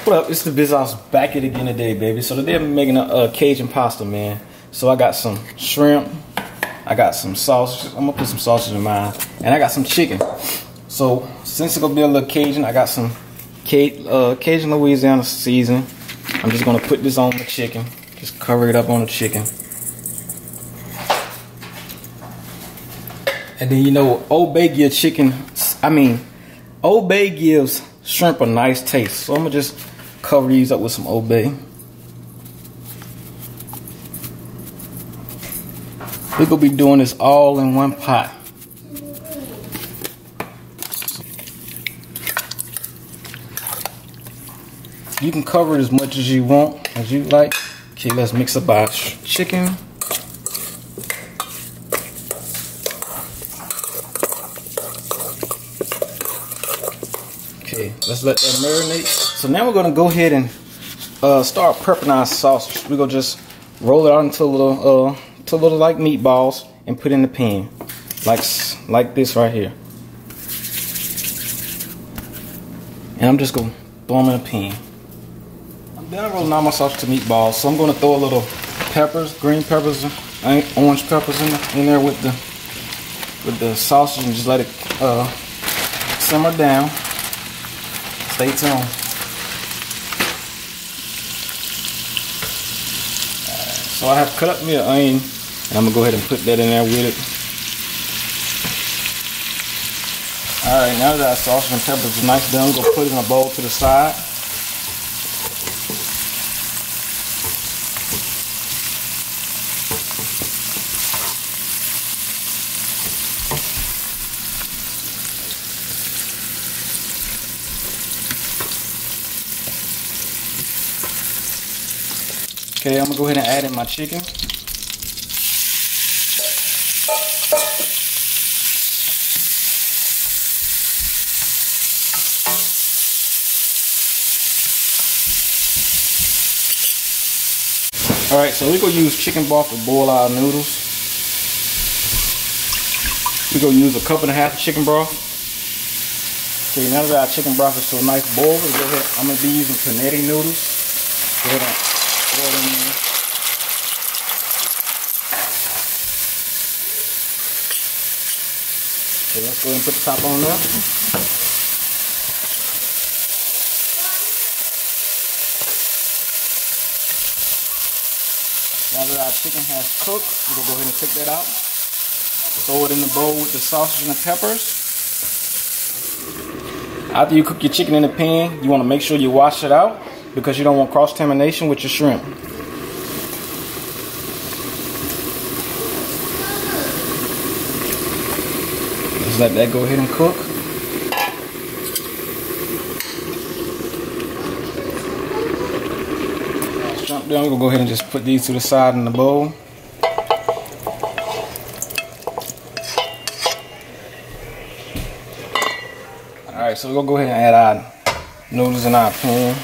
What up? It's the Biz House back at it again today, baby. So today I'm making a Cajun pasta, man. So I got some shrimp, I got some sausage. I'm gonna put some sausage in mine, and I got some chicken. So since it's gonna be a little Cajun, I got some Cajun Louisiana seasoning. I'm just gonna put this on the chicken. Just cover it up on the chicken. And then, you know, Old Bay gives Old Bay gives shrimp a nice taste. So I'm gonna just cover these up with some Old Bay. We're gonna be doing this all in one pot. You can cover it as much as you want, as you like. Okay, let's mix up our chicken. Okay, let's let that marinate. So now we're gonna go ahead and start prepping our sausage. We're gonna just roll it out into a little like meatballs and put in the pan, like this right here. And I'm just gonna throw them in a pan. I'm done rolling all my sausage to meatballs, so I'm gonna throw a little peppers, green peppers, orange peppers in there with the sausage, and just let it simmer down. Stay tuned. So I have cut up me an onion, and I'm gonna go ahead and put that in there with it. Alright, now that our sausage and peppers are nice done, I'm gonna put it in a bowl to the side. Okay, I'm gonna go ahead and add in my chicken. Alright, so we're gonna use chicken broth to boil our noodles. We're gonna use a cup and a half of chicken broth. Okay, now that our chicken broth is so nice boiled, we'll go ahead. I'm gonna be using panetti noodles. Go ahead and pour it in there. Okay, let's go ahead and put the top on there. Now that our chicken has cooked, we're going to go ahead and take that out. Throw it in the bowl with the sausage and the peppers. After you cook your chicken in the pan, you want to make sure you wash it out, because you don't want cross-contamination with your shrimp. Just let that go ahead and cook. Shrimp down, we're going to go ahead and just put these to the side in the bowl. Alright, so we're going to go ahead and add our noodles in our pan.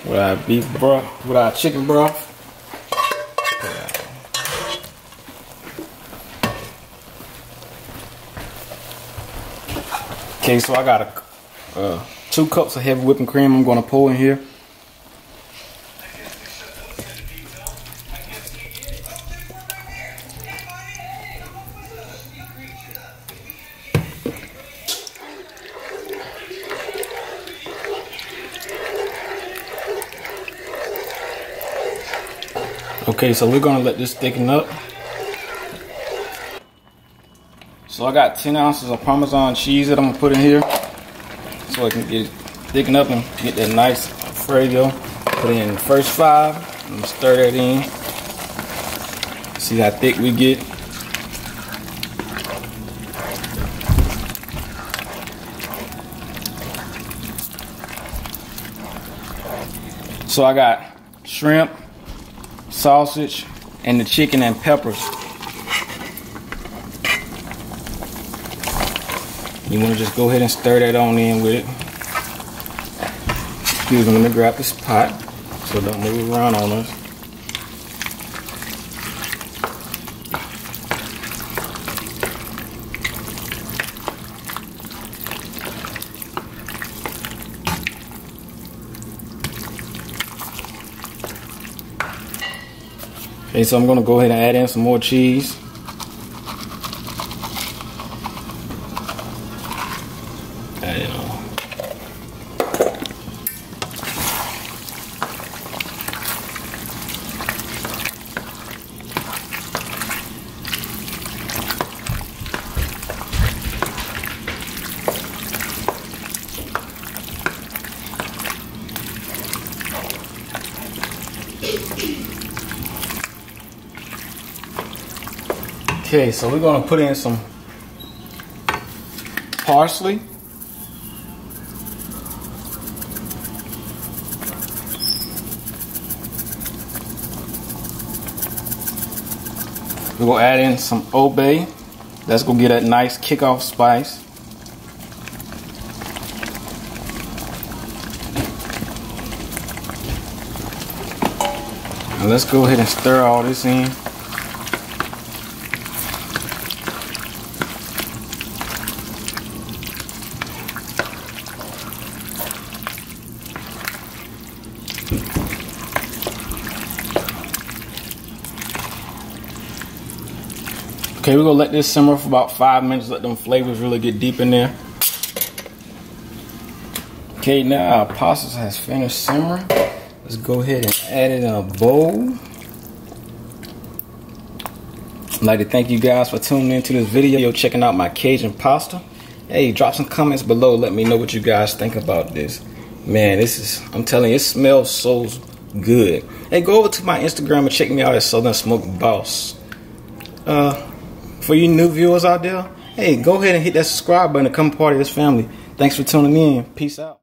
With our beef broth, with our chicken broth. Okay, so I got 2 cups of heavy whipping cream I'm going to pour in here. Okay, so we're gonna let this thicken up. So I got 10 ounces of Parmesan cheese that I'm gonna put in here, so I can get it thicken up and get that nice Alfredo. Put it in the first 5. I'm gonna stir that in. See how thick we get. So I got shrimp, sausage, and the chicken and peppers. You want to just go ahead and stir that on in with it. Excuse me, let me grab this pot so don't move around on us. Okay, so I'm gonna go ahead and add in some more cheese. Add it on. Okay, so we're gonna put in some parsley. We're gonna add in some Old Bay. That's gonna get that nice kickoff spice. And let's go ahead and stir all this in. Okay, we're gonna let this simmer for about 5 minutes, let them flavors really get deep in there. Okay, now our pasta has finished simmering. Let's go ahead and add it in a bowl. I'd like to thank you guys for tuning into this video, checking out my Cajun pasta. Hey, drop some comments below, let me know what you guys think about this. Man, this is, I'm telling you, it smells so good. Hey, go over to my Instagram and check me out at Southern Smoke Boss. For you new viewers out there, hey, go ahead and hit that subscribe button to become part of this family. Thanks for tuning in. Peace out.